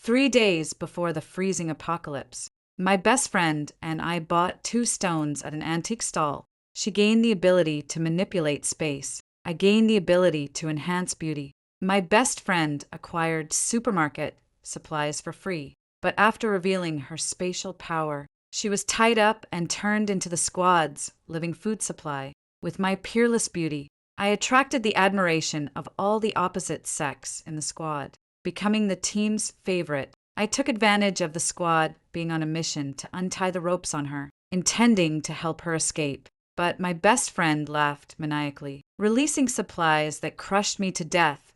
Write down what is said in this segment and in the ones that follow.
3 days before the freezing apocalypse. My best friend and I bought 2 stones at an antique stall. She gained the ability to manipulate space. I gained the ability to enhance beauty. My best friend acquired supermarket supplies for free, but after revealing her spatial power, she was tied up and turned into the squad's living food supply. With my peerless beauty, I attracted the admiration of all the opposite sex in the squad. Becoming the team's favorite, I took advantage of the squad being on a mission to untie the ropes on her, intending to help her escape. But my best friend laughed maniacally, releasing supplies that crushed me to death.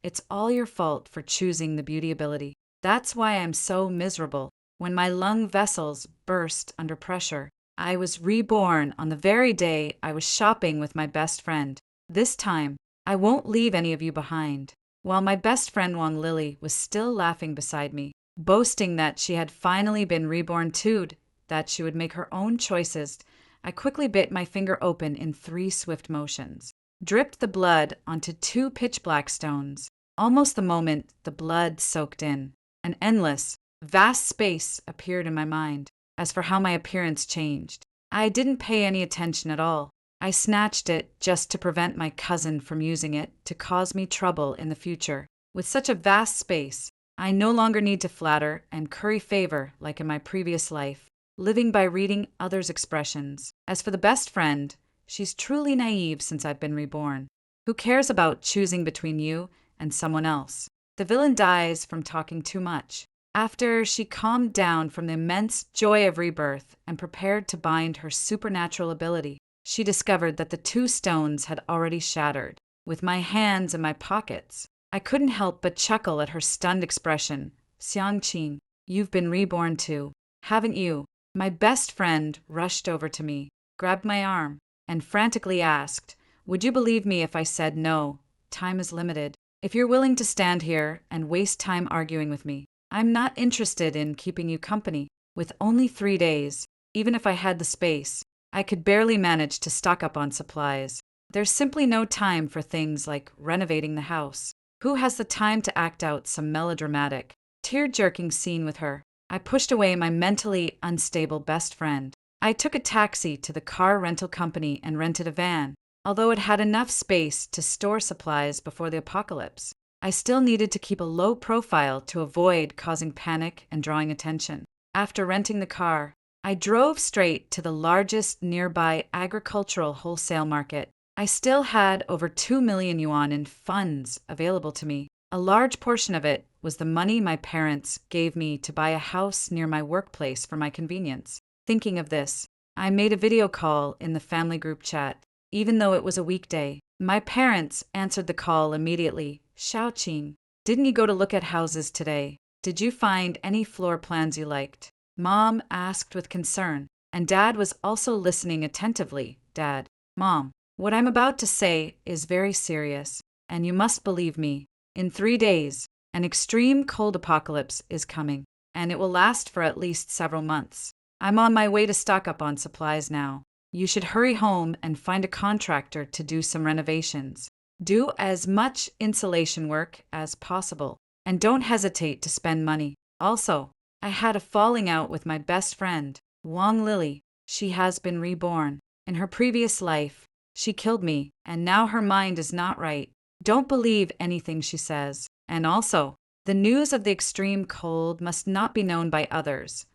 It's all your fault for choosing the beauty ability. That's why I'm so miserable. When my lung vessels burst under pressure, I was reborn on the very day I was shopping with my best friend. This time, I won't leave any of you behind. While my best friend Wang Lily was still laughing beside me, boasting that she had finally been reborn too, that she would make her own choices, I quickly bit my finger open in 3 swift motions, dripped the blood onto 2 pitch-black stones. Almost the moment the blood soaked in, an endless, vast space appeared in my mind. As for how my appearance changed, I didn't pay any attention at all. I snatched it just to prevent my cousin from using it to cause me trouble in the future. With such a vast space, I no longer need to flatter and curry favor like in my previous life, living by reading others' expressions. As for the best friend, she's truly naive since I've been reborn. Who cares about choosing between you and someone else? The villain dies from talking too much. After she calmed down from the immense joy of rebirth and prepared to bind her supernatural ability, she discovered that the 2 stones had already shattered. With my hands in my pockets, I couldn't help but chuckle at her stunned expression. Xiangqing, you've been reborn too, haven't you? My best friend rushed over to me, grabbed my arm, and frantically asked, would you believe me if I said no? Time is limited. If you're willing to stand here and waste time arguing with me, I'm not interested in keeping you company. With only 3 days, even if I had the space, I could barely manage to stock up on supplies. There's simply no time for things like renovating the house. Who has the time to act out some melodramatic, tear-jerking scene with her? I pushed away my mentally unstable best friend. I took a taxi to the car rental company and rented a van. Although it had enough space to store supplies before the apocalypse, I still needed to keep a low profile to avoid causing panic and drawing attention. After renting the car, I drove straight to the largest nearby agricultural wholesale market. I still had over 2 million yuan in funds available to me. A large portion of it was the money my parents gave me to buy a house near my workplace for my convenience. Thinking of this, I made a video call in the family group chat. Even though it was a weekday, my parents answered the call immediately. Xiaoqing, didn't you go to look at houses today? Did you find any floor plans you liked? Mom asked with concern, and Dad was also listening attentively. Dad, Mom, what I'm about to say is very serious, and you must believe me. In 3 days, an extreme cold apocalypse is coming, and it will last for at least several months. I'm on my way to stock up on supplies now. You should hurry home and find a contractor to do some renovations. Do as much insulation work as possible, and don't hesitate to spend money. Also, I had a falling out with my best friend, Wang Lily. She has been reborn. In her previous life, she killed me, and now her mind is not right. Don't believe anything she says. And also, the news of the extreme cold must not be known by others.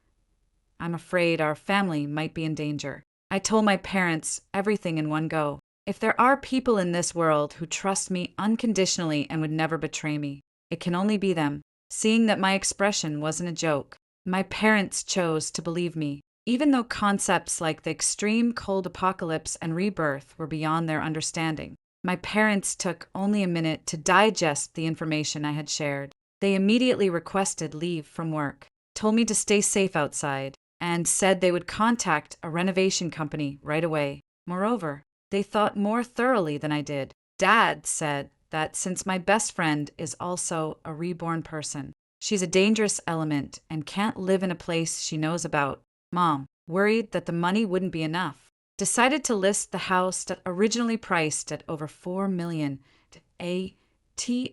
I'm afraid our family might be in danger. I told my parents everything in one go. If there are people in this world who trust me unconditionally and would never betray me, it can only be them. Seeing that my expression wasn't a joke, my parents chose to believe me, even though concepts like the extreme cold apocalypse and rebirth were beyond their understanding. My parents took only a minute to digest the information I had shared. They immediately requested leave from work, told me to stay safe outside, and said they would contact a renovation company right away. Moreover, they thought more thoroughly than I did. Dad said that since my best friend is also a reborn person, she's a dangerous element and can't live in a place she knows about. Mom, worried that the money wouldn't be enough, decided to list the house that originally priced at over 4 million to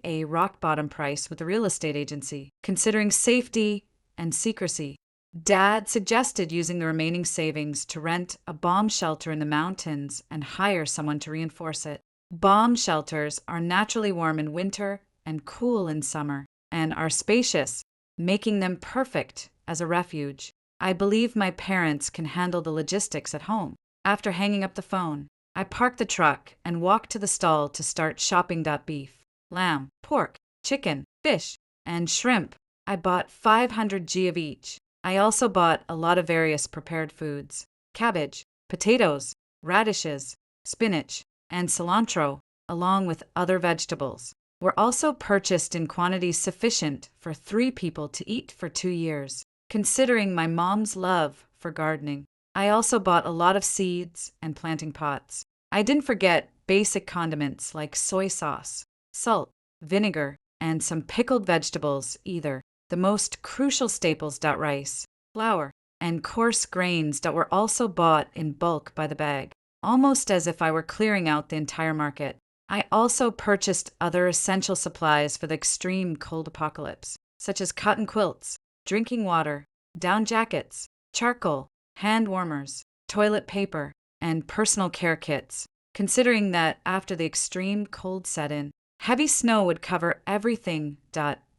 a rock bottom price with a real estate agency, considering safety and secrecy. Dad suggested using the remaining savings to rent a bomb shelter in the mountains and hire someone to reinforce it. Bomb shelters are naturally warm in winter and cool in summer, and are spacious, making them perfect as a refuge. I believe my parents can handle the logistics at home. After hanging up the phone, I parked the truck and walked to the stall to start shopping. Beef, lamb, pork, chicken, fish, and shrimp. I bought 500 g of each. I also bought a lot of various prepared foods: cabbage, potatoes, radishes, spinach, and cilantro, along with other vegetables, were also purchased in quantities sufficient for 3 people to eat for 2 years. Considering my mom's love for gardening, I also bought a lot of seeds and planting pots. I didn't forget basic condiments like soy sauce, salt, vinegar, and some pickled vegetables either. The most crucial staples: rice, flour, and coarse grains that were also bought in bulk by the bag, almost as if I were clearing out the entire market. I also purchased other essential supplies for the extreme cold apocalypse, such as cotton quilts, drinking water, down jackets, charcoal, hand warmers, toilet paper, and personal care kits, considering that after the extreme cold set in, heavy snow would cover everything.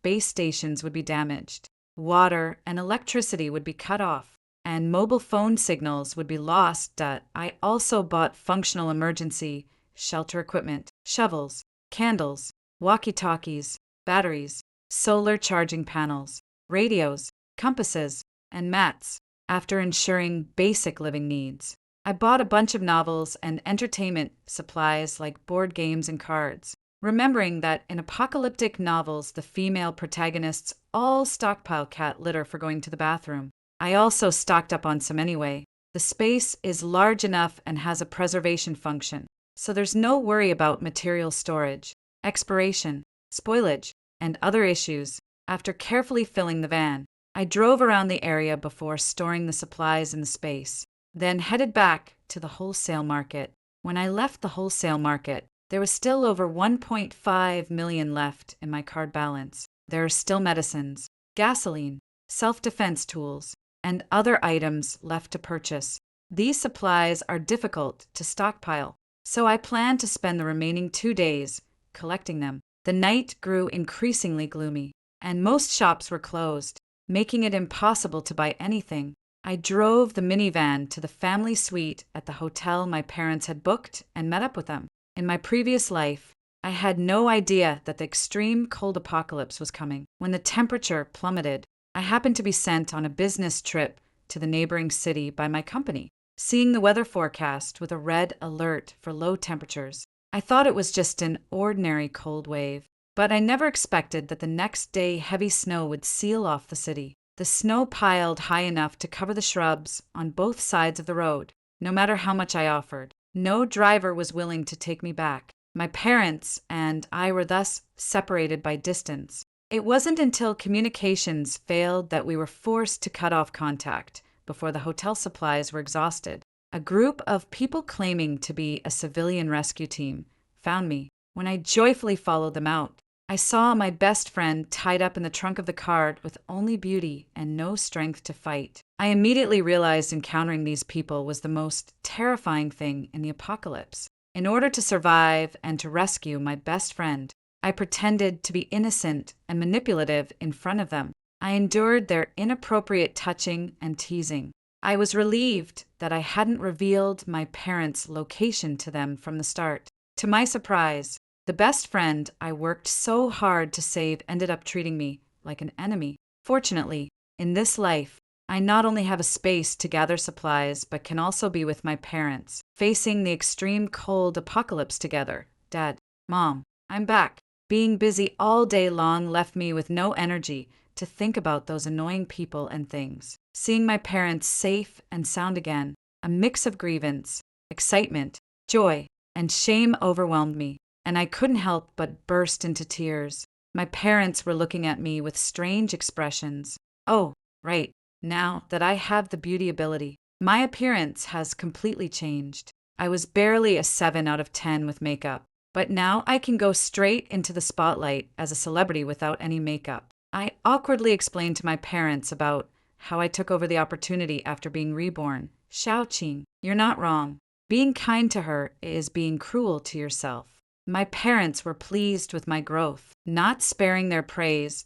Base stations would be damaged, water and electricity would be cut off, and mobile phone signals would be lost. I also bought functional emergency shelter equipment: shovels, candles, walkie-talkies, batteries, solar charging panels, radios, compasses, and mats. After ensuring basic living needs, I bought a bunch of novels and entertainment supplies like board games and cards, remembering that in apocalyptic novels the female protagonists all stockpile cat litter for going to the bathroom. I also stocked up on some anyway. The space is large enough and has a preservation function, so there's no worry about material storage, expiration, spoilage, and other issues. After carefully filling the van, I drove around the area before storing the supplies in the space, then headed back to the wholesale market. When I left the wholesale market, there was still over 1.5 million left in my card balance. There are still medicines, gasoline, self-defense tools, and other items left to purchase. These supplies are difficult to stockpile, so I plan to spend the remaining 2 days collecting them. The night grew increasingly gloomy, and most shops were closed, making it impossible to buy anything. I drove the minivan to the family suite at the hotel my parents had booked and met up with them. In my previous life, I had no idea that the extreme cold apocalypse was coming. When the temperature plummeted, I happened to be sent on a business trip to the neighboring city by my company. Seeing the weather forecast with a red alert for low temperatures, I thought it was just an ordinary cold wave. But I never expected that the next day heavy snow would seal off the city. The snow piled high enough to cover the shrubs on both sides of the road. No matter how much I offered, no driver was willing to take me back. My parents and I were thus separated by distance. It wasn't until communications failed that we were forced to cut off contact before the hotel supplies were exhausted. A group of people claiming to be a civilian rescue team found me. When I joyfully followed them out, I saw my best friend tied up in the trunk of the car with only beauty and no strength to fight. I immediately realized encountering these people was the most terrifying thing in the apocalypse. In order to survive and to rescue my best friend, I pretended to be innocent and manipulative in front of them. I endured their inappropriate touching and teasing. I was relieved that I hadn't revealed my parents' location to them from the start. To my surprise, the best friend I worked so hard to save ended up treating me like an enemy. Fortunately, in this life, I not only have a space to gather supplies, but can also be with my parents, facing the extreme cold apocalypse together. Dad, Mom, I'm back. Being busy all day long left me with no energy to think about those annoying people and things. Seeing my parents safe and sound again, a mix of grievance, excitement, joy, and shame overwhelmed me, and I couldn't help but burst into tears. My parents were looking at me with strange expressions. Oh, right, now that I have the beauty ability, my appearance has completely changed. I was barely a 7 out of 10 with makeup, But now I can go straight into the spotlight as a celebrity without any makeup. I awkwardly explained to my parents about how I took over the opportunity after being reborn. Xiaoqing, you're not wrong. Being kind to her is being cruel to yourself. My parents were pleased with my growth, not sparing their praise,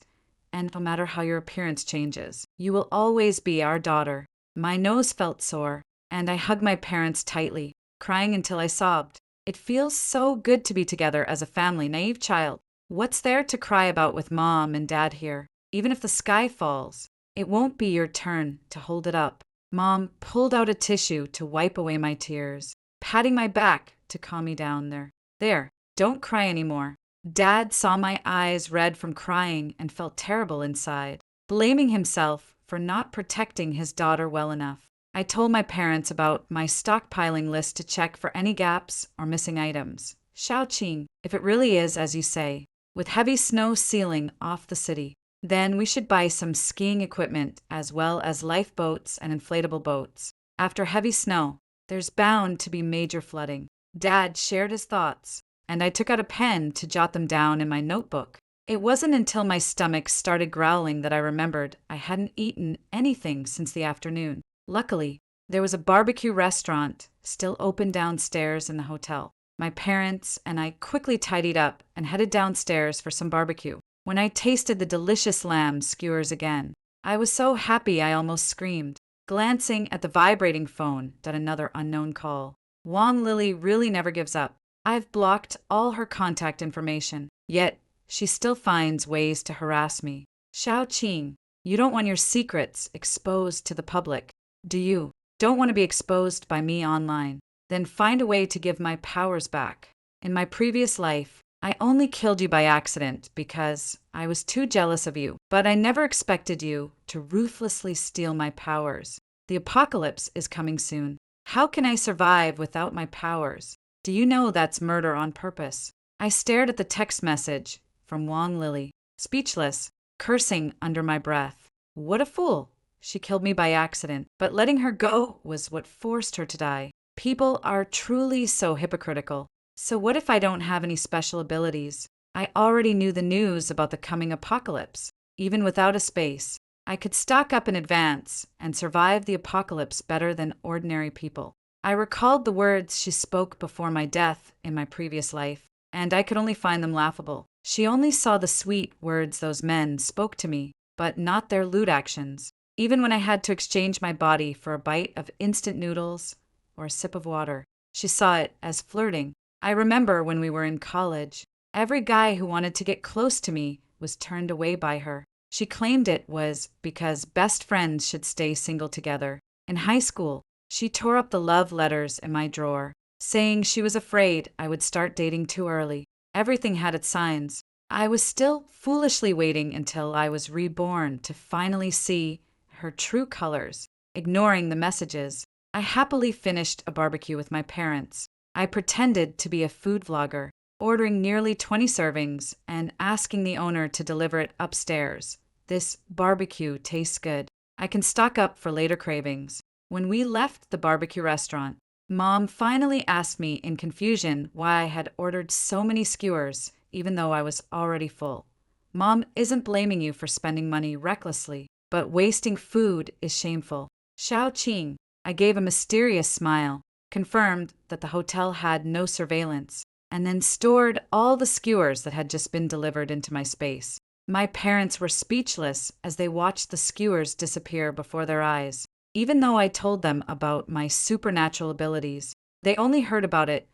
and no matter how your appearance changes, you will always be our daughter. My nose felt sore, and I hugged my parents tightly, crying until I sobbed. It feels so good to be together as a family, naive child. What's there to cry about with mom and dad here? Even if the sky falls, it won't be your turn to hold it up. Mom pulled out a tissue to wipe away my tears, patting my back to calm me down There, don't cry anymore. Dad saw my eyes red from crying and felt terrible inside, blaming himself for not protecting his daughter well enough. I told my parents about my stockpiling list to check for any gaps or missing items. Xiaoqing, if it really is as you say, with heavy snow sealing off the city, then we should buy some skiing equipment as well as lifeboats and inflatable boats. After heavy snow, there's bound to be major flooding. Dad shared his thoughts, and I took out a pen to jot them down in my notebook. It wasn't until my stomach started growling that I remembered I hadn't eaten anything since the afternoon. Luckily, there was a barbecue restaurant still open downstairs in the hotel. My parents and I quickly tidied up and headed downstairs for some barbecue. When I tasted the delicious lamb skewers again, I was so happy I almost screamed. Glancing at the vibrating phone, got another unknown call. Wang Lily really never gives up. I've blocked all her contact information, yet she still finds ways to harass me. Xiaoqing, you don't want your secrets exposed to the public, do you? Don't want to be exposed by me online? Then find a way to give my powers back. In my previous life, I only killed you by accident because I was too jealous of you, but I never expected you to ruthlessly steal my powers. The apocalypse is coming soon. How can I survive without my powers? Do you know that's murder on purpose? I stared at the text message from Wang Lily, speechless, cursing under my breath. What a fool! She killed me by accident, but letting her go was what forced her to die. People are truly so hypocritical. So what if I don't have any special abilities? I already knew the news about the coming apocalypse. Even without a space, I could stock up in advance and survive the apocalypse better than ordinary people. I recalled the words she spoke before my death in my previous life, and I could only find them laughable. She only saw the sweet words those men spoke to me, but not their lewd actions. Even when I had to exchange my body for a bite of instant noodles or a sip of water, she saw it as flirting. I remember when we were in college, every guy who wanted to get close to me was turned away by her. She claimed it was because best friends should stay single together. In high school, she tore up the love letters in my drawer, saying she was afraid I would start dating too early. Everything had its signs. I was still foolishly waiting until I was reborn to finally see her true colors, ignoring the messages. I happily finished a barbecue with my parents. I pretended to be a food vlogger, ordering nearly 20 servings and asking the owner to deliver it upstairs. This barbecue tastes good. I can stock up for later cravings. When we left the barbecue restaurant, Mom finally asked me in confusion why I had ordered so many skewers, even though I was already full. Mom isn't blaming you for spending money recklessly, but wasting food is shameful. Xiaoqing, I gave a mysterious smile, confirmed that the hotel had no surveillance, and then stored all the skewers that had just been delivered into my space. My parents were speechless as they watched the skewers disappear before their eyes. Even though I told them about my supernatural abilities, they only heard about it.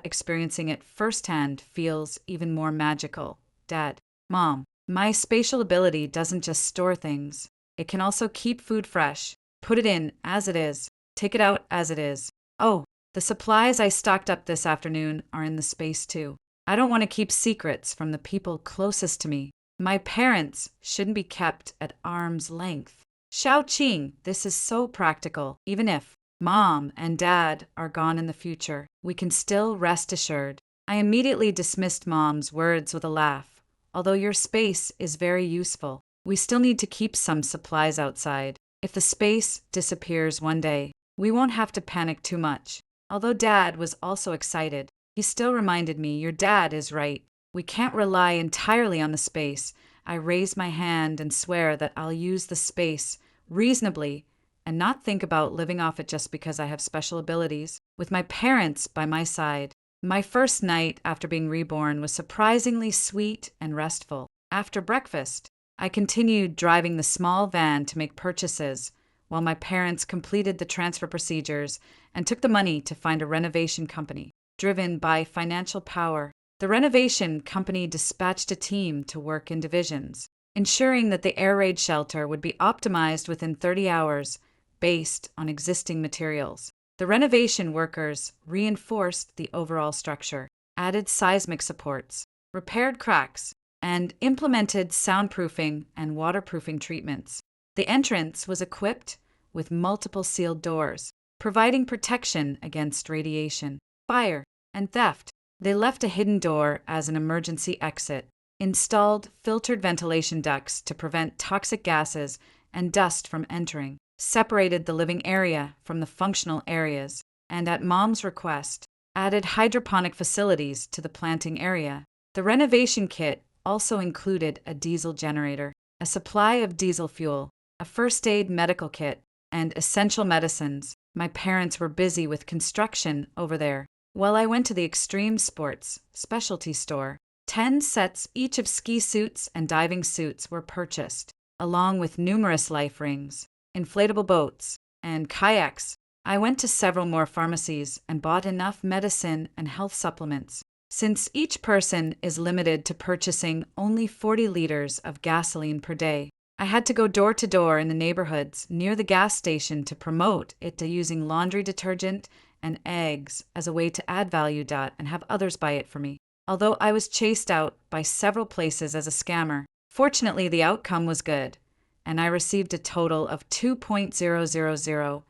Experiencing it firsthand feels even more magical. Dad, Mom, my spatial ability doesn't just store things. It can also keep food fresh, put it in as it is, take it out as it is. Oh, the supplies I stocked up this afternoon are in the space too. I don't want to keep secrets from the people closest to me. My parents shouldn't be kept at arm's length. Xiaoqing, this is so practical. Even if Mom and Dad are gone in the future, we can still rest assured. I immediately dismissed Mom's words with a laugh. Although your space is very useful, we still need to keep some supplies outside. If the space disappears one day, we won't have to panic too much. Although Dad was also excited, He still reminded me, "Your dad is right. We can't rely entirely on the space." I raise my hand and swear that I'll use the space reasonably and not think about living off it just because I have special abilities. With my parents by my side, my first night after being reborn was surprisingly sweet and restful. After breakfast, I continued driving the small van to make purchases while my parents completed the transfer procedures and took the money to find a renovation company. Driven by financial power, the renovation company dispatched a team to work in divisions, ensuring that the air raid shelter would be optimized within 30 hours based on existing materials. The renovation workers reinforced the overall structure, added seismic supports, repaired cracks, and implemented soundproofing and waterproofing treatments. The entrance was equipped with multiple sealed doors, providing protection against radiation, fire, and theft. They left a hidden door as an emergency exit, installed filtered ventilation ducts to prevent toxic gases and dust from entering, separated the living area from the functional areas, and at Mom's request, added hydroponic facilities to the planting area. The renovation kit also included a diesel generator, a supply of diesel fuel, a first aid medical kit, and essential medicines. My parents were busy with construction over there, while I went to the extreme sports specialty store. 10 sets each of ski suits and diving suits were purchased, along with numerous life rings, inflatable boats, and kayaks. I went to several more pharmacies and bought enough medicine and health supplements. Since each person is limited to purchasing only 40 liters of gasoline per day, I had to go door to door in the neighborhoods near the gas station to promote it to using laundry detergent and eggs as a way to add value and have others buy it for me. Although I was chased out by several places as a scammer, fortunately the outcome was good, and I received a total of 2.000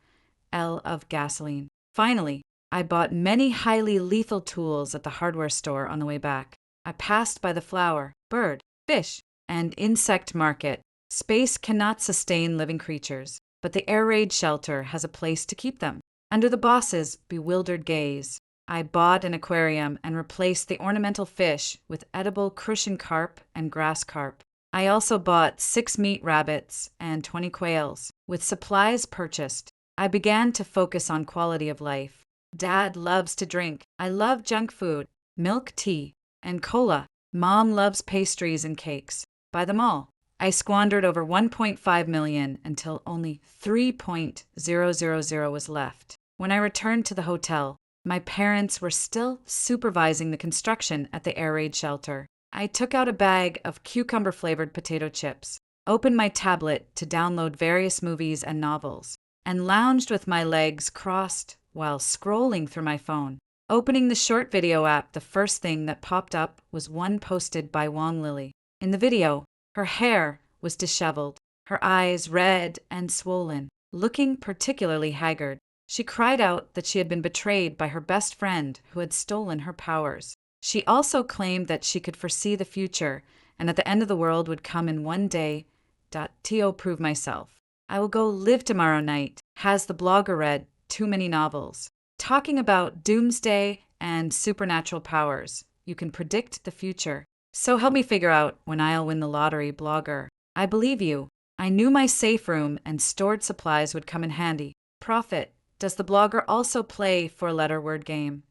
L of gasoline. Finally, I bought many highly lethal tools at the hardware store on the way back. I passed by the flower, bird, fish, and insect market. Space cannot sustain living creatures, but the air raid shelter has a place to keep them. Under the boss's bewildered gaze, I bought an aquarium and replaced the ornamental fish with edible crucian carp and grass carp. I also bought 6 meat rabbits and 20 quails. With supplies purchased, I began to focus on quality of life. Dad loves to drink. I love junk food, milk tea, and cola. Mom loves pastries and cakes. Buy them all. I squandered over 1.5 million until only 3.000 was left. When I returned to the hotel, my parents were still supervising the construction at the air raid shelter. I took out a bag of cucumber-flavored potato chips, opened my tablet to download various movies and novels, and lounged with my legs crossed while scrolling through my phone. Opening the short video app, the first thing that popped up was one posted by Wong Lily. In the video, her hair was disheveled, her eyes red and swollen, looking particularly haggard. She cried out that she had been betrayed by her best friend who had stolen her powers. She also claimed that she could foresee the future and that the end of the world would come in one day. To prove myself. I will go live tomorrow night. Has the blogger read too many novels? Talking about doomsday and supernatural powers. You can predict the future. So help me figure out when I'll win the lottery, blogger. I believe you. I knew my safe room and stored supplies would come in handy. Profit. Does the blogger also play four-letter word game?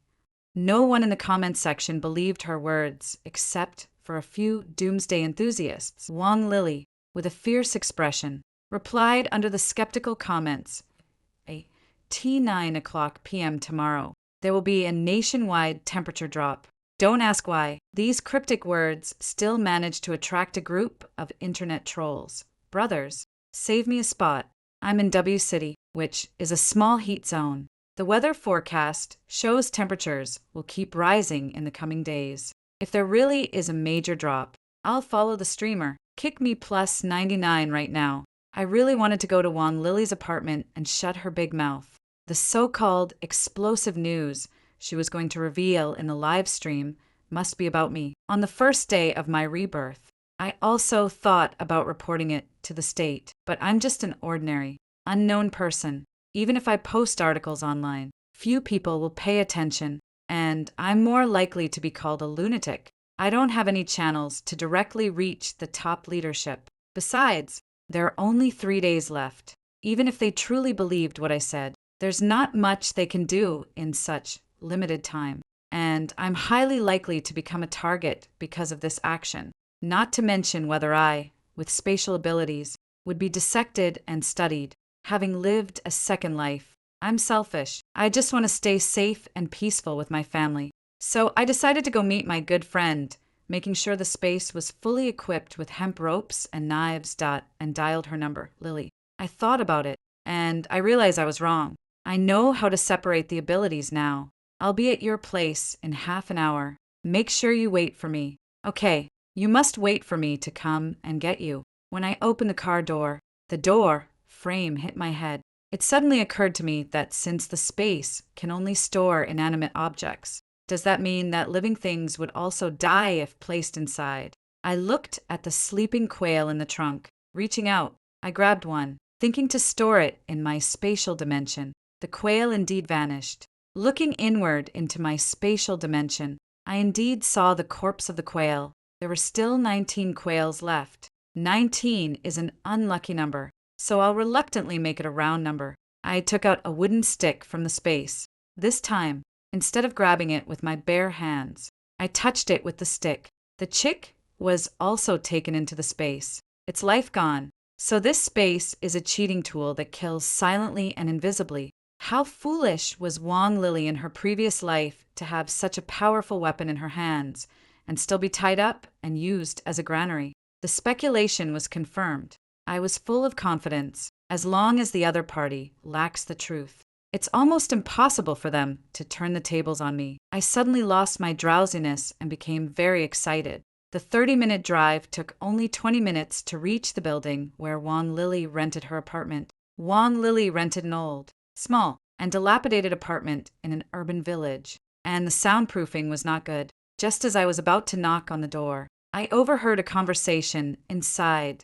No one in the comments section believed her words, except for a few doomsday enthusiasts. Wong Lily, with a fierce expression, replied under the skeptical comments, a T9 p.m. tomorrow. There will be a nationwide temperature drop. Don't ask why. These cryptic words still manage to attract a group of internet trolls. Brothers, save me a spot. I'm in W City, which is a small heat zone. The weather forecast shows temperatures will keep rising in the coming days. If there really is a major drop, I'll follow the streamer. Kick me plus 99 right now. I really wanted to go to Wong Lily's apartment and shut her big mouth. The so-called explosive news she was going to reveal in the live stream must be about me. On the first day of my rebirth, I also thought about reporting it to the state, but I'm just an ordinary, unknown person. Even if I post articles online, few people will pay attention. and I'm more likely to be called a lunatic. I don't have any channels to directly reach the top leadership. Besides, there are only 3 days left. Even if they truly believed what I said, there's not much they can do in such limited time. And I'm highly likely to become a target because of this action. Not to mention whether I, with spatial abilities, would be dissected and studied, having lived a second life. I'm selfish. I just want to stay safe and peaceful with my family. So I decided to go meet my good friend, making sure the space was fully equipped with hemp ropes and knives. And dialed her number, Lily. I thought about it, and I realized I was wrong. I know how to separate the abilities now. I'll be at your place in half an hour. Make sure you wait for me. Okay, you must wait for me to come and get you. When I opened the door frame hit my head. It suddenly occurred to me that since the space can only store inanimate objects, does that mean that living things would also die if placed inside? I looked at the sleeping quail in the trunk. Reaching out, I grabbed one, thinking to store it in my spatial dimension. The quail indeed vanished. Looking inward into my spatial dimension, I indeed saw the corpse of the quail. There were still 19 quails left. 19 is an unlucky number, so I'll reluctantly make it a round number. I took out a wooden stick from the space. This time, instead of grabbing it with my bare hands, I touched it with the stick. The chick was also taken into the space. Its life gone. So this space is a cheating tool that kills silently and invisibly. How foolish was Wang Lily in her previous life to have such a powerful weapon in her hands and still be tied up and used as a granary. The speculation was confirmed. I was full of confidence, as long as the other party lacks the truth. It's almost impossible for them to turn the tables on me. I suddenly lost my drowsiness and became very excited. The 30-minute drive took only 20 minutes to reach the building where Wang Lily rented her apartment. Wang Lily rented an old, small, and dilapidated apartment in an urban village, and the soundproofing was not good. Just as I was about to knock on the door, I overheard a conversation inside.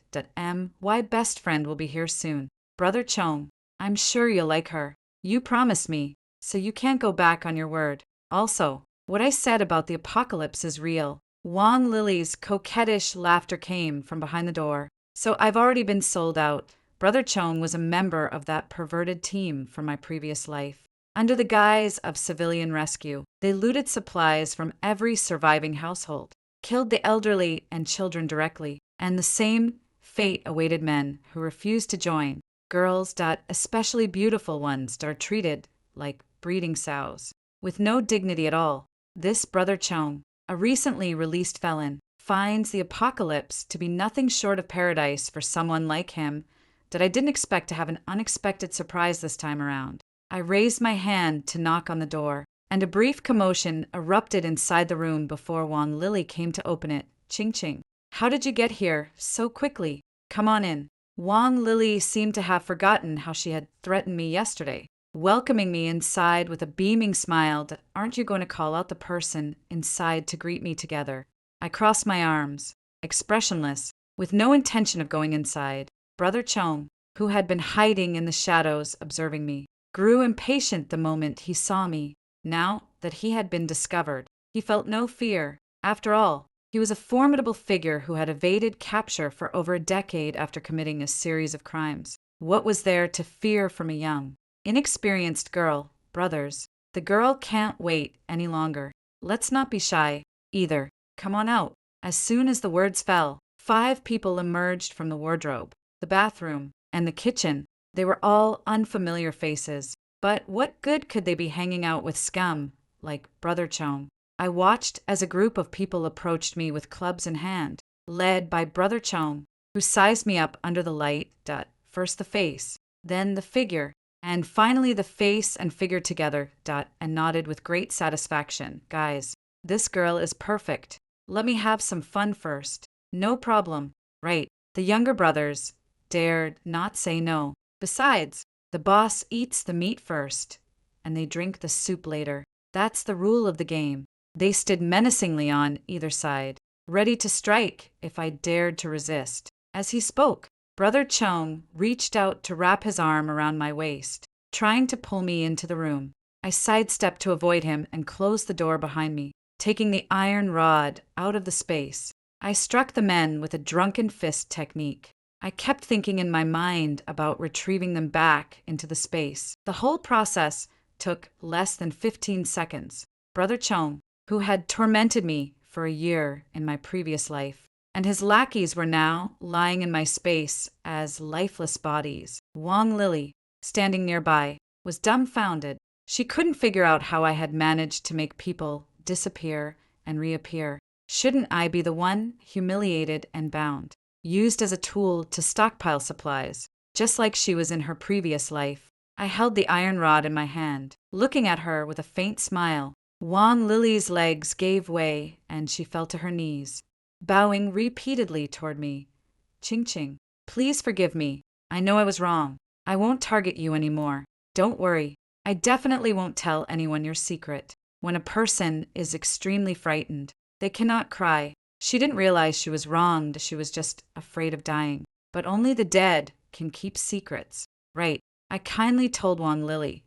My best friend will be here soon. Brother Chong, I'm sure you'll like her. You promised me, so you can't go back on your word. Also, what I said about the apocalypse is real. Wang Lily's coquettish laughter came from behind the door. So I've already been sold out. Brother Chong was a member of that perverted team from my previous life. Under the guise of civilian rescue, they looted supplies from every surviving household, killed the elderly and children directly, and the same fate awaited men who refused to join. Girls, especially beautiful ones, are treated like breeding sows, with no dignity at all. This Brother Chong, a recently released felon, finds the apocalypse to be nothing short of paradise for someone like him. That I didn't expect to have an unexpected surprise this time around. I raised my hand to knock on the door, and a brief commotion erupted inside the room before Wang Lily came to open it. Ching ching. How did you get here so quickly? Come on in. Wang Lily seemed to have forgotten how she had threatened me yesterday, welcoming me inside with a beaming smile. Aren't you going to call out the person inside to greet me together? I crossed my arms, expressionless, with no intention of going inside. Brother Chong, who had been hiding in the shadows observing me, grew impatient the moment he saw me. Now that he had been discovered, he felt no fear. After all, he was a formidable figure who had evaded capture for over a decade after committing a series of crimes. What was there to fear from a young, inexperienced girl? Brothers, the girl can't wait any longer. Let's not be shy, either. Come on out. As soon as the words fell, 5 people emerged from the wardrobe, the bathroom, and the kitchen. They were all unfamiliar faces. But what good could they be hanging out with scum like Brother Chong? I watched as a group of people approached me with clubs in hand, led by Brother Chong, who sized me up under the light. First the face, then the figure, and finally the face and figure together. And nodded with great satisfaction. Guys, this girl is perfect. Let me have some fun first. No problem. Right. The younger brothers dared not say no. Besides, the boss eats the meat first, and they drink the soup later. That's the rule of the game. They stood menacingly on either side, ready to strike if I dared to resist. As he spoke, Brother Chong reached out to wrap his arm around my waist, trying to pull me into the room. I sidestepped to avoid him and closed the door behind me, taking the iron rod out of the space. I struck the men with a drunken fist technique. I kept thinking in my mind about retrieving them back into the space. The whole process took less than 15 seconds. Brother Chong, who had tormented me for a year in my previous life, and his lackeys were now lying in my space as lifeless bodies. Wang Lily, standing nearby, was dumbfounded. She couldn't figure out how I had managed to make people disappear and reappear. Shouldn't I be the one humiliated and bound, used as a tool to stockpile supplies, just like she was in her previous life? I held the iron rod in my hand, looking at her with a faint smile. Wang Lily's legs gave way and she fell to her knees, bowing repeatedly toward me. Ching Ching, please forgive me. I know I was wrong. I won't target you anymore. Don't worry. I definitely won't tell anyone your secret. When a person is extremely frightened, they cannot cry. She didn't realize she was wronged. She was just afraid of dying. But only the dead can keep secrets. Right. I kindly told Wang Lily.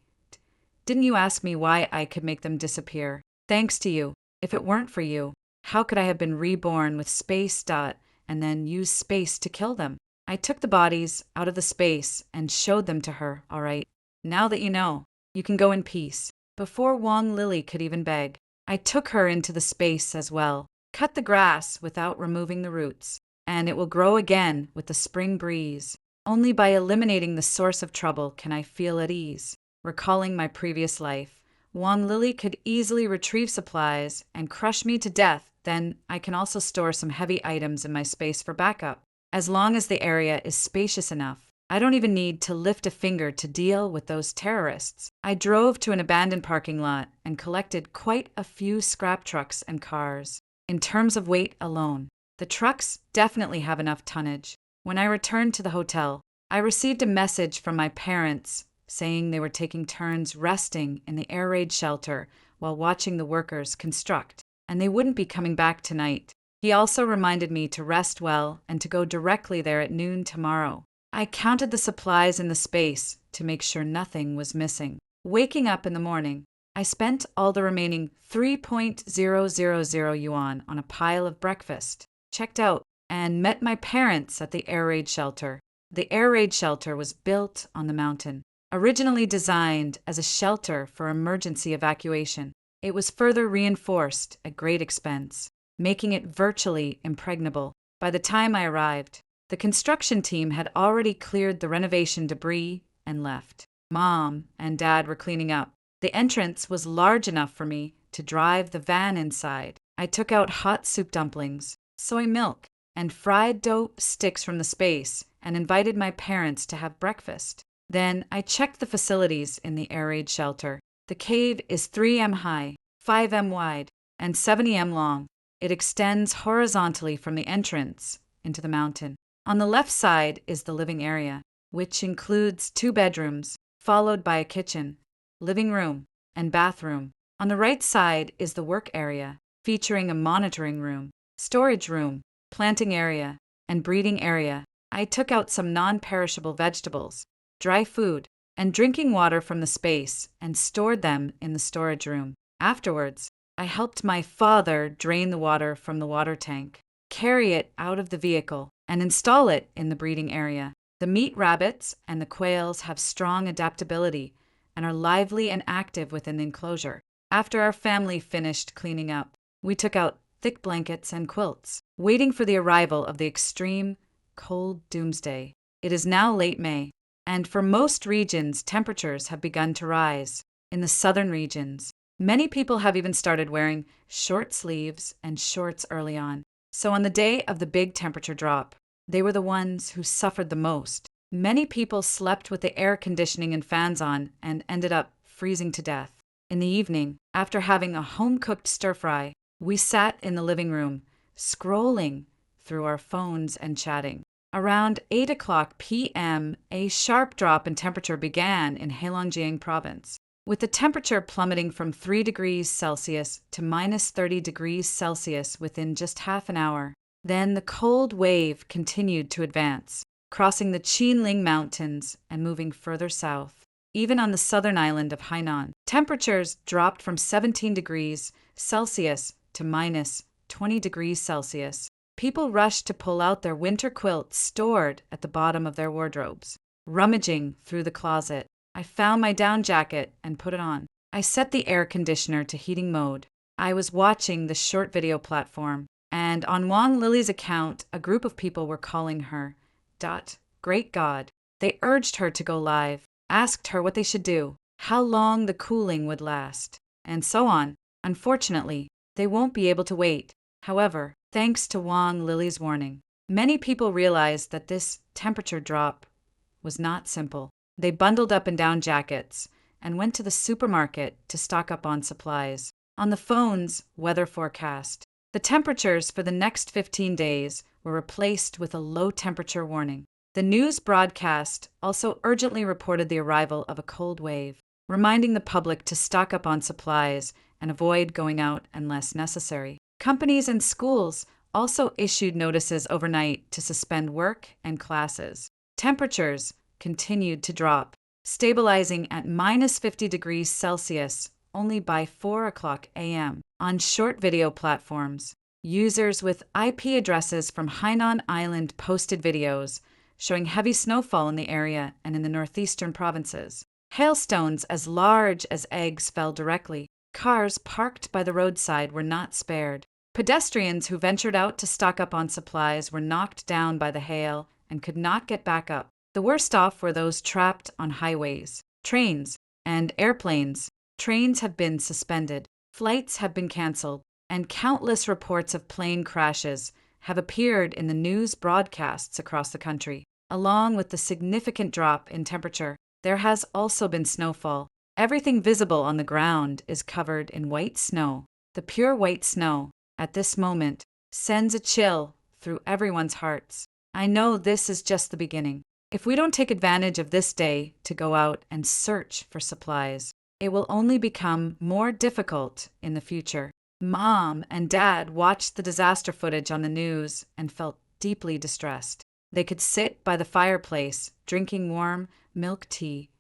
Didn't you ask me why I could make them disappear? Thanks to you. If it weren't for you, how could I have been reborn with space dot and then use space to kill them? I took the bodies out of the space and showed them to her, all right. Now that you know, you can go in peace. Before Wang Lily could even beg, I took her into the space as well. Cut the grass without removing the roots, and it will grow again with the spring breeze. Only by eliminating the source of trouble can I feel at ease. Recalling my previous life, Wang Lily could easily retrieve supplies and crush me to death. Then I can also store some heavy items in my space for backup. As long as the area is spacious enough, I don't even need to lift a finger to deal with those terrorists. I drove to an abandoned parking lot and collected quite a few scrap trucks and cars. In terms of weight alone, the trucks definitely have enough tonnage. When I returned to the hotel, I received a message from my parents saying they were taking turns resting in the air raid shelter while watching the workers construct, and they wouldn't be coming back tonight. He also reminded me to rest well and to go directly there at noon tomorrow. I counted the supplies in the space to make sure nothing was missing. Waking up in the morning, I spent all the remaining 3.000 yuan on a pile of breakfast, checked out, and met my parents at the air raid shelter. The air raid shelter was built on the mountain. Originally designed as a shelter for emergency evacuation, it was further reinforced at great expense, making it virtually impregnable. By the time I arrived, the construction team had already cleared the renovation debris and left. Mom and Dad were cleaning up. The entrance was large enough for me to drive the van inside. I took out hot soup dumplings, soy milk, and fried dough sticks from the space and invited my parents to have breakfast. Then I checked the facilities in the air raid shelter. The cave is 3 m high, 5 m wide, and 70 m long. It extends horizontally from the entrance into the mountain. On the left side is the living area, which includes 2 bedrooms, followed by a kitchen, living room, and bathroom. On the right side is the work area, featuring a monitoring room, storage room, planting area, and breeding area. I took out some non-perishable vegetables, dry food, and drinking water from the space and stored them in the storage room. Afterwards, I helped my father drain the water from the water tank, carry it out of the vehicle, and install it in the breeding area. The meat rabbits and the quails have strong adaptability and are lively and active within the enclosure. After our family finished cleaning up, we took out thick blankets and quilts, waiting for the arrival of the extreme cold doomsday. It is now late May, and for most regions, temperatures have begun to rise. In the southern regions, many people have even started wearing short sleeves and shorts early on. So on the day of the big temperature drop, they were the ones who suffered the most. Many people slept with the air conditioning and fans on and ended up freezing to death. In the evening, after having a home-cooked stir-fry, we sat in the living room, scrolling through our phones and chatting. Around 8 p.m., a sharp drop in temperature began in Heilongjiang province, with the temperature plummeting from 3 degrees Celsius to minus 30 degrees Celsius within just half an hour. Then the cold wave continued to advance, crossing the Qinling Mountains and moving further south. even on the southern island of Hainan. Temperatures dropped from 17 degrees Celsius to minus 20 degrees Celsius. People rushed to pull out their winter quilts stored at the bottom of their wardrobes. Rummaging through the closet, I found my down jacket and put it on. I set the air conditioner to heating mode. I was watching the short video platform, and on Wang Lily's account, a group of people were calling her, Great God. They urged her to go live, asked her what they should do, how long the cooling would last, and so on. Unfortunately, they won't be able to wait. However, thanks to Wang Lily's warning, many people realized that this temperature drop was not simple. They bundled up in down jackets and went to the supermarket to stock up on supplies. On the phone's weather forecast, the temperatures for the next 15 days were replaced with a low temperature warning. The news broadcast also urgently reported the arrival of a cold wave, reminding the public to stock up on supplies and avoid going out unless necessary. Companies and schools also issued notices overnight to suspend work and classes. Temperatures continued to drop, stabilizing at minus 50 degrees Celsius only by 4 o'clock a.m. On short video platforms, users with IP addresses from Hainan Island posted videos showing heavy snowfall in the area and in the northeastern provinces. Hailstones as large as eggs fell directly. Cars parked by the roadside were not spared. Pedestrians who ventured out to stock up on supplies were knocked down by the hail and could not get back up. The worst off were those trapped on highways, trains, and airplanes. Trains have been suspended, flights have been canceled, and countless reports of plane crashes have appeared in the news broadcasts across the country. Along with the significant drop in temperature, there has also been snowfall. Everything visible on the ground is covered in white snow. The pure white snow, at this moment, sends a chill through everyone's hearts. I know this is just the beginning. If we don't take advantage of this day to go out and search for supplies, it will only become more difficult in the future. Mom and Dad watched the disaster footage on the news and felt deeply distressed. They could sit by the fireplace, drinking warm milk tea,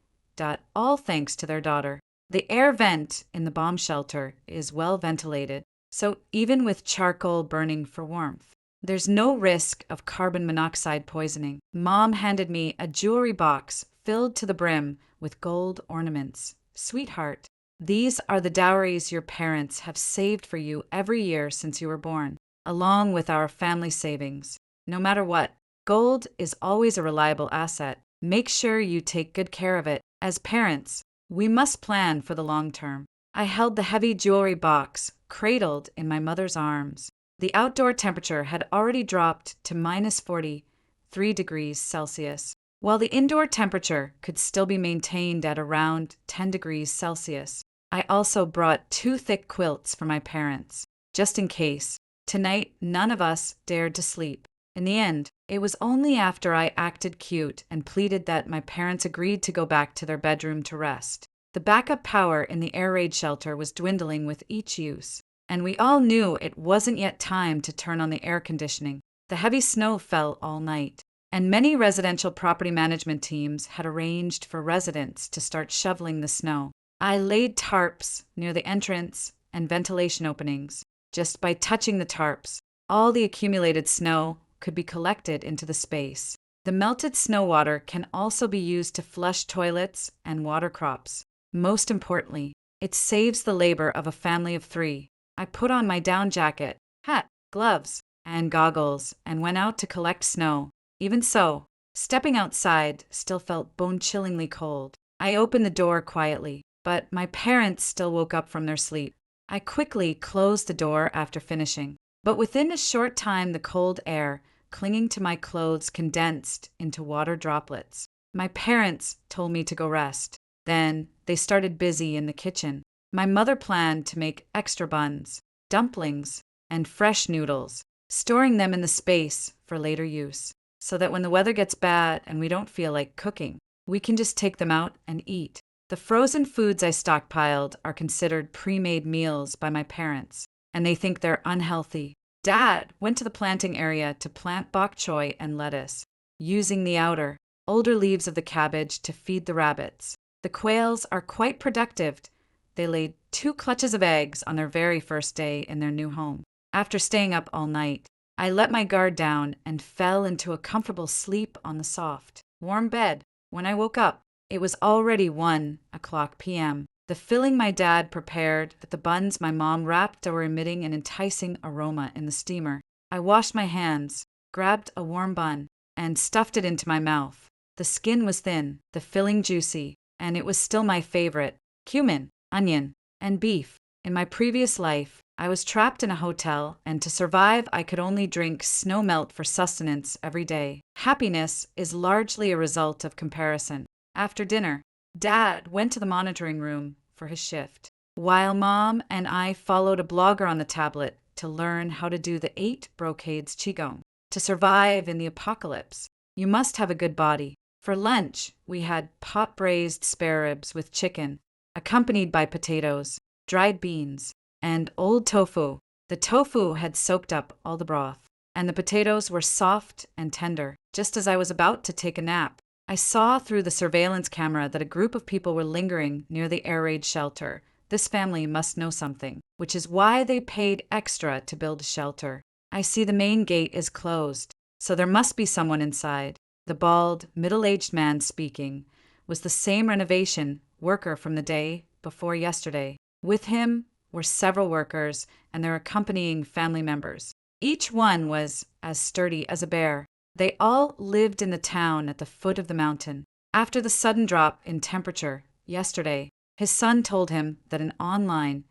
all thanks to their daughter. The air vent in the bomb shelter is well ventilated, so even with charcoal burning for warmth, there's no risk of carbon monoxide poisoning. Mom handed me a jewelry box filled to the brim with gold ornaments. Sweetheart, these are the dowries your parents have saved for you every year since you were born, along with our family savings. No matter what, gold is always a reliable asset. Make sure you take good care of it. As parents, we must plan for the long term. I held the heavy jewelry box, cradled in my mother's arms. The outdoor temperature had already dropped to minus 43 degrees Celsius, while the indoor temperature could still be maintained at around 10 degrees Celsius. I also brought 2 thick quilts for my parents, just in case. Tonight, none of us dared to sleep. In the end, it was only after I acted cute and pleaded that my parents agreed to go back to their bedroom to rest. The backup power in the air raid shelter was dwindling with each use, and we all knew it wasn't yet time to turn on the air conditioning. The heavy snow fell all night, and many residential property management teams had arranged for residents to start shoveling the snow. I laid tarps near the entrance and ventilation openings. Just by touching the tarps, all the accumulated snow could be collected into the space. The melted snow water can also be used to flush toilets and water crops. Most importantly, it saves the labor of a family of 3. I put on my down jacket, hat, gloves, and goggles and went out to collect snow. Even so, stepping outside still felt bone-chillingly cold. I opened the door quietly, but my parents still woke up from their sleep. I quickly closed the door after finishing, but within a short time the cold air clinging to my clothes condensed into water droplets. My parents told me to go rest. Then they started busy in the kitchen. My mother planned to make extra buns, dumplings, and fresh noodles, storing them in the space for later use, so that when the weather gets bad and we don't feel like cooking, we can just take them out and eat. The frozen foods I stockpiled are considered pre-made meals by my parents, and they think they're unhealthy. Dad went to the planting area to plant bok choy and lettuce, using the outer, older leaves of the cabbage to feed the rabbits. The quails are quite productive. They laid 2 clutches of eggs on their very first day in their new home. After staying up all night, I let my guard down and fell into a comfortable sleep on the soft, warm bed. When I woke up, it was already 1:00 p.m. The filling my dad prepared, that the buns my mom wrapped were emitting an enticing aroma in the steamer. I washed my hands, grabbed a warm bun, and stuffed it into my mouth. The skin was thin, the filling juicy, and it was still my favorite: cumin, onion, and beef. In my previous life, I was trapped in a hotel, and to survive, I could only drink snow melt for sustenance every day. Happiness is largely a result of comparison. After dinner, Dad went to the monitoring room for his shift, while Mom and I followed a blogger on the tablet to learn how to do the 8 brocades qigong. To survive in the apocalypse, you must have a good body. For lunch, we had pot-braised spare ribs with chicken, accompanied by potatoes, dried beans, and old tofu. The tofu had soaked up all the broth, and the potatoes were soft and tender. Just as I was about to take a nap, I saw through the surveillance camera that a group of people were lingering near the air raid shelter. This family must know something, which is why they paid extra to build a shelter. I see the main gate is closed, so there must be someone inside. The bald, middle-aged man speaking was the same renovation worker from the day before yesterday. With him were several workers and their accompanying family members. Each one was as sturdy as a bear. They all lived in the town at the foot of the mountain. After the sudden drop in temperature yesterday, his son told him that an online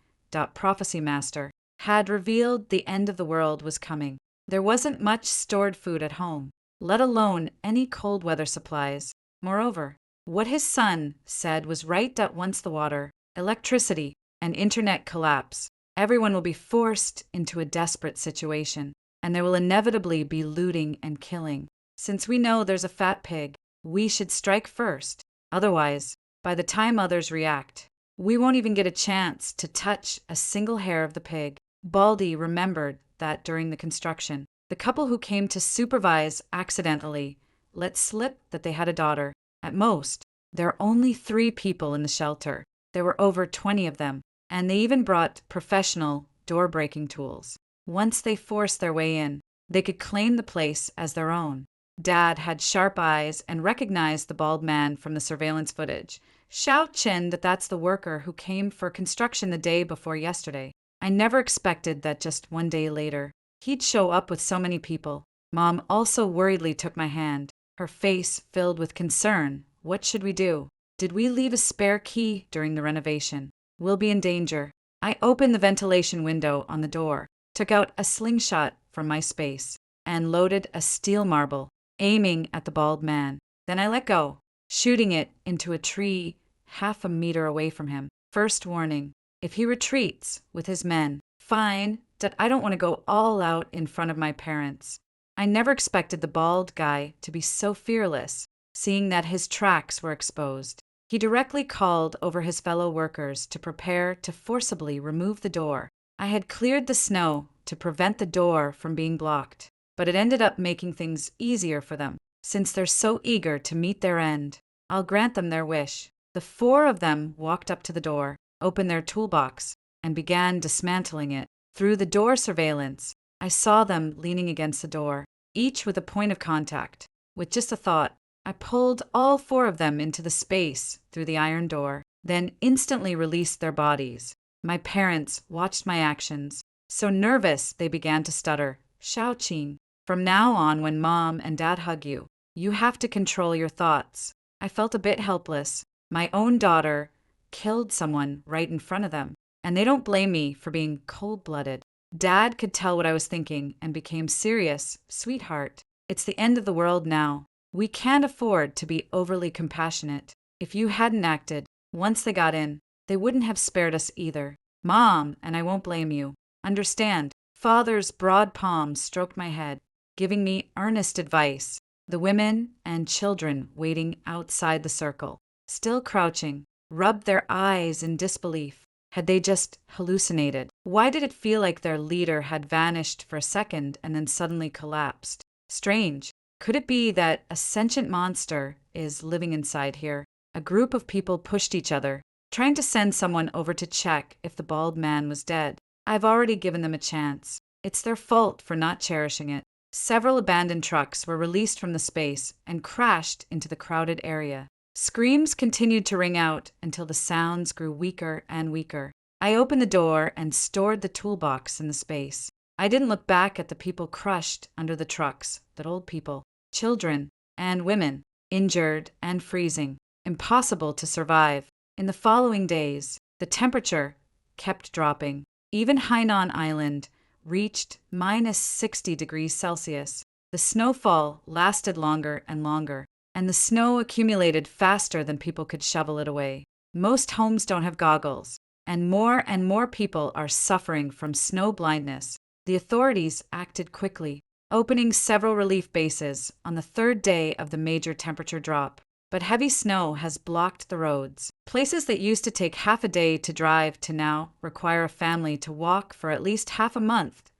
prophecy master had revealed the end of the world was coming. There wasn't much stored food at home, let alone any cold weather supplies. Moreover, what his son said was right: that once the water, electricity, and internet collapse, everyone will be forced into a desperate situation, and there will inevitably be looting and killing. Since we know there's a fat pig, we should strike first. Otherwise, by the time others react, we won't even get a chance to touch a single hair of the pig. Baldy remembered that during the construction, the couple who came to supervise accidentally let slip that they had a daughter. At most, there are only 3 people in the shelter. There were over 20 of them, and they even brought professional door-breaking tools. Once they forced their way in, they could claim the place as their own. Dad had sharp eyes and recognized the bald man from the surveillance footage. Xiao Chen, that's the worker who came for construction the day before yesterday. I never expected that just 1 day later, he'd show up with so many people. Mom also worriedly took my hand, her face filled with concern. What should we do? Did we leave a spare key during the renovation? We'll be in danger. I opened the ventilation window on the door, took out a slingshot from my space, and loaded a steel marble, aiming at the bald man. Then I let go, shooting it into a tree half a meter away from him. First warning: if he retreats with his men, fine, that I don't want to go all out in front of my parents. I never expected the bald guy to be so fearless, seeing that his tracks were exposed. He directly called over his fellow workers to prepare to forcibly remove the door. I had cleared the snow to prevent the door from being blocked, but it ended up making things easier for them, since they're so eager to meet their end. I'll grant them their wish. The 4 of them walked up to the door, opened their toolbox, and began dismantling it. Through the door surveillance, I saw them leaning against the door, each with a point of contact. With just a thought, I pulled all 4 of them into the space through the iron door, then instantly released their bodies. My parents watched my actions, so nervous they began to stutter. Xiaoqing, from now on when Mom and Dad hug you, you have to control your thoughts. I felt a bit helpless. My own daughter killed someone right in front of them, and they don't blame me for being cold-blooded. Dad could tell what I was thinking and became serious. Sweetheart, it's the end of the world now. We can't afford to be overly compassionate. If you hadn't acted, once they got in, they wouldn't have spared us either. Mom, and I won't blame you. Understand. Father's broad palm stroked my head, giving me earnest advice. The women and children waiting outside the circle, still crouching, rubbed their eyes in disbelief. Had they just hallucinated? Why did it feel like their leader had vanished for a second and then suddenly collapsed? Strange. Could it be that a sentient monster is living inside here? a group of people pushed each other, trying to send someone over to check if the bald man was dead. I've already given them a chance. It's their fault for not cherishing it. Several abandoned trucks were released from the space and crashed into the crowded area. Screams continued to ring out until the sounds grew weaker and weaker. I opened the door and stored the toolbox in the space. I didn't look back at the people crushed under the trucks, that old people, children, and women, injured and freezing, impossible to survive. In the following days, the temperature kept dropping. Even Hainan Island reached minus 60 degrees Celsius. The snowfall lasted longer and longer, and the snow accumulated faster than people could shovel it away. Most homes don't have goggles, and more people are suffering from snow blindness. The authorities acted quickly, opening several relief bases on the third day of the major temperature drop. But heavy snow has blocked the roads. Places that used to take half a day to drive to now require a family to walk for at least half a month.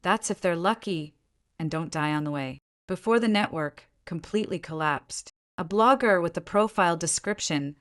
That's if they're lucky and don't die on the way. Before the network completely collapsed, a blogger with the profile description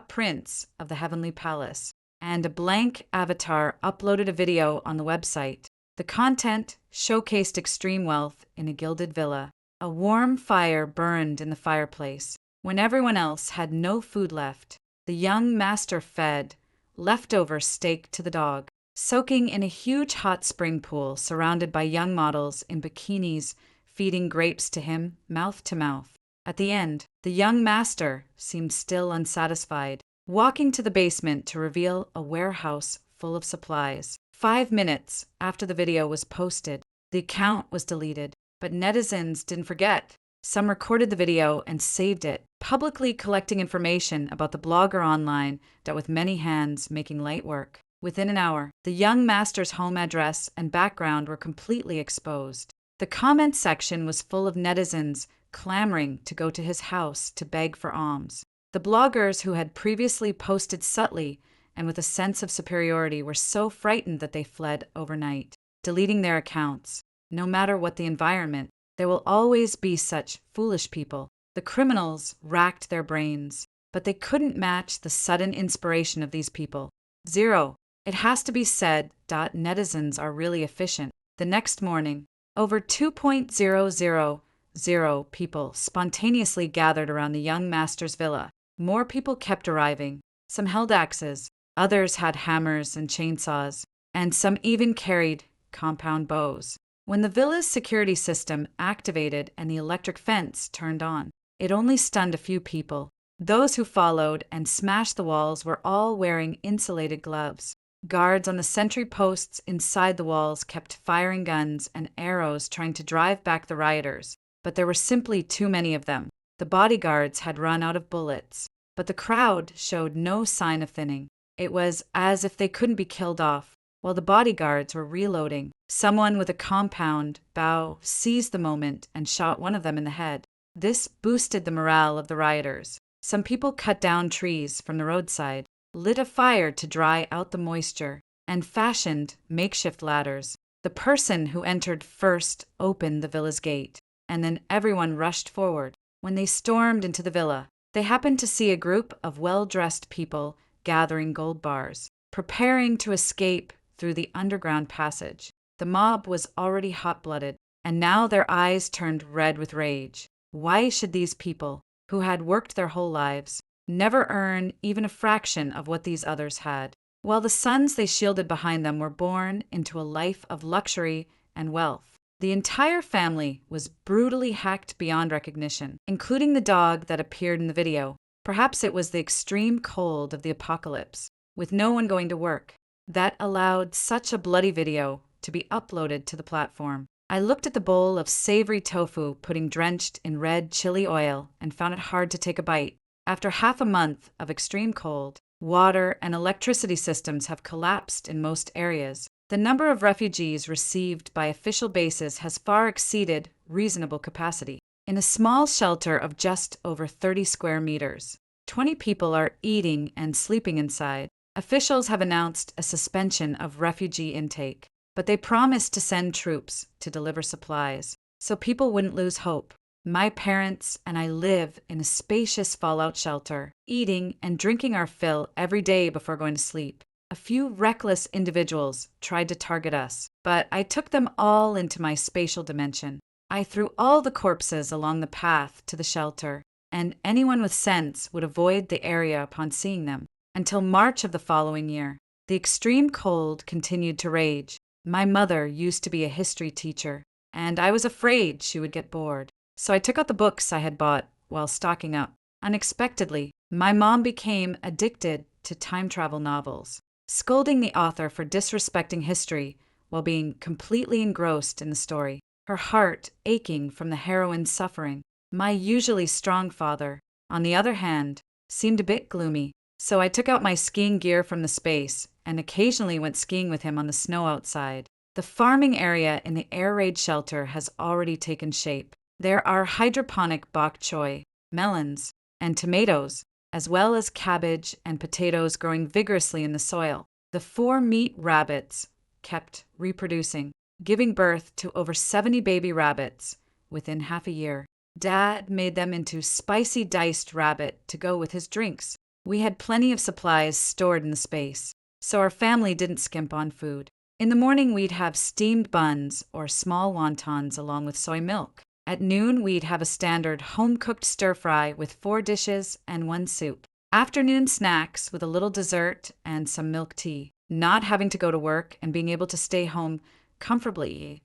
.prince of the Heavenly Palace and a blank avatar uploaded a video on the website. The content showcased extreme wealth in a gilded villa. A warm fire burned in the fireplace. When everyone else had no food left, the young master fed leftover steak to the dog, soaking in a huge hot spring pool surrounded by young models in bikinis feeding grapes to him mouth to mouth. At the end, the young master seemed still unsatisfied, walking to the basement to reveal a warehouse full of supplies. 5 minutes after the video was posted, the account was deleted, but netizens didn't forget. Some recorded the video and saved it, publicly collecting information about the blogger online that with many hands making light work. Within an hour, the young master's home address and background were completely exposed. The comment section was full of netizens clamoring to go to his house to beg for alms. The bloggers who had previously posted subtly and with a sense of superiority were so frightened that they fled overnight, deleting their accounts. No matter what the environment, there will always be such foolish people. The criminals racked their brains, but they couldn't match the sudden inspiration of these people. 0. It has to be said, netizens are really efficient. The next morning, over 2.000 people spontaneously gathered around the young master's villa. More people kept arriving. Some held axes, others had hammers and chainsaws, and some even carried compound bows. When the villa's security system activated and the electric fence turned on, it only stunned a few people. Those who followed and smashed the walls were all wearing insulated gloves. Guards on the sentry posts inside the walls kept firing guns and arrows trying to drive back the rioters, but there were simply too many of them. The bodyguards had run out of bullets, but the crowd showed no sign of thinning. It was as if they couldn't be killed off. While the bodyguards were reloading, someone with a compound bow seized the moment and shot one of them in the head. This boosted the morale of the rioters. Some people cut down trees from the roadside, lit a fire to dry out the moisture, and fashioned makeshift ladders. The person who entered first opened the villa's gate, and then everyone rushed forward. When they stormed into the villa, they happened to see a group of well-dressed people gathering gold bars, preparing to escape through the underground passage. The mob was already hot-blooded, and now their eyes turned red with rage. Why should these people, who had worked their whole lives, never earn even a fraction of what these others had? While the sons they shielded behind them were born into a life of luxury and wealth, the entire family was brutally hacked beyond recognition, including the dog that appeared in the video. Perhaps it was the extreme cold of the apocalypse, with no one going to work, that allowed such a bloody video to be uploaded to the platform. I looked at the bowl of savory tofu pudding drenched in red chili oil and found it hard to take a bite. After half a month of extreme cold, water and electricity systems have collapsed in most areas. The number of refugees received by official bases has far exceeded reasonable capacity. In a small shelter of just over 30 square meters, 20 people are eating and sleeping inside. Officials have announced a suspension of refugee intake, but they promised to send troops to deliver supplies, so people wouldn't lose hope. My parents and I live in a spacious fallout shelter, eating and drinking our fill every day before going to sleep. A few reckless individuals tried to target us, but I took them all into my spatial dimension. I threw all the corpses along the path to the shelter, and anyone with sense would avoid the area upon seeing them. Until March of the following year, the extreme cold continued to rage. My mother used to be a history teacher, and I was afraid she would get bored. So I took out the books I had bought while stocking up. Unexpectedly, my mom became addicted to time travel novels, scolding the author for disrespecting history while being completely engrossed in the story, her heart aching from the heroine's suffering. My usually strong father, on the other hand, seemed a bit gloomy, so I took out my skiing gear from the space and occasionally went skiing with him on the snow outside. The farming area in the air raid shelter has already taken shape. There are hydroponic bok choy, melons, and tomatoes, as well as cabbage and potatoes growing vigorously in the soil. The 4 meat rabbits kept reproducing, giving birth to over 70 baby rabbits within half a year. Dad made them into spicy diced rabbit to go with his drinks. We had plenty of supplies stored in the space, so our family didn't skimp on food. In the morning, we'd have steamed buns or small wontons along with soy milk. At noon, we'd have a standard home-cooked stir-fry with 4 dishes and 1 soup. Afternoon snacks with a little dessert and some milk tea. Not having to go to work and being able to stay home comfortably.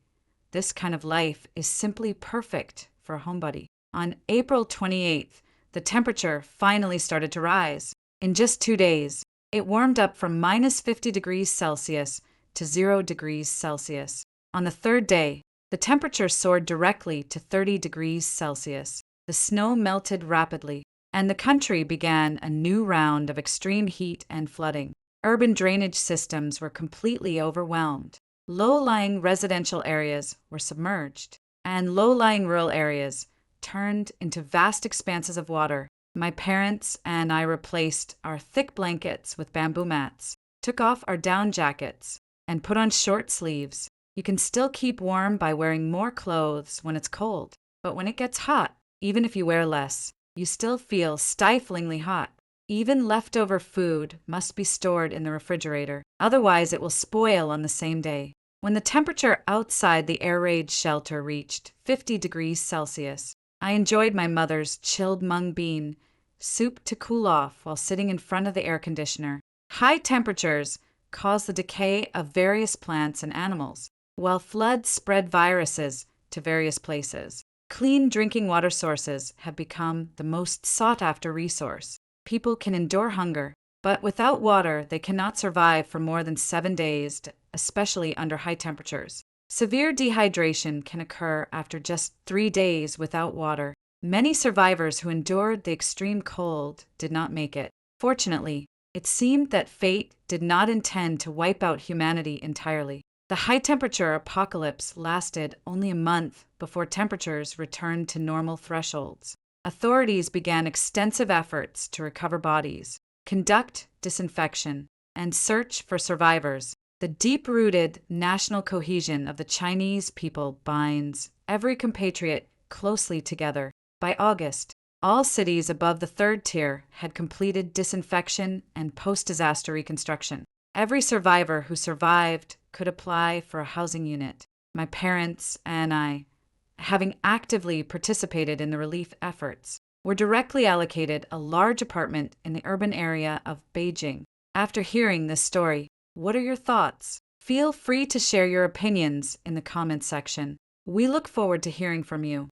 This kind of life is simply perfect for a homebody. On April 28th, the temperature finally started to rise. In just 2 days, it warmed up from minus 50 degrees Celsius to 0 degrees Celsius. On the 3rd day, the temperature soared directly to 30 degrees Celsius. The snow melted rapidly, and the country began a new round of extreme heat and flooding. Urban drainage systems were completely overwhelmed. Low-lying residential areas were submerged, and low-lying rural areas turned into vast expanses of water. My parents and I replaced our thick blankets with bamboo mats, took off our down jackets, and put on short sleeves. You can still keep warm by wearing more clothes when it's cold, but when it gets hot, even if you wear less, you still feel stiflingly hot. Even leftover food must be stored in the refrigerator, otherwise it will spoil on the same day. When the temperature outside the air raid shelter reached 50 degrees Celsius, I enjoyed my mother's chilled mung bean soup to cool off while sitting in front of the air conditioner. High temperatures cause the decay of various plants and animals, while floods spread viruses to various places. Clean drinking water sources have become the most sought-after resource. People can endure hunger, but without water they cannot survive for more than 7 days, especially under high temperatures. Severe dehydration can occur after just 3 days without water. Many survivors who endured the extreme cold did not make it. Fortunately, it seemed that fate did not intend to wipe out humanity entirely. The high-temperature apocalypse lasted only a month before temperatures returned to normal thresholds. Authorities began extensive efforts to recover bodies, conduct disinfection, and search for survivors. The deep-rooted national cohesion of the Chinese people binds every compatriot closely together. By August, all cities above the 3rd tier had completed disinfection and post-disaster reconstruction. Every survivor who survived could apply for a housing unit. My parents and I, having actively participated in the relief efforts, were directly allocated a large apartment in the urban area of Beijing. After hearing this story, what are your thoughts? Feel free to share your opinions in the comments section. We look forward to hearing from you.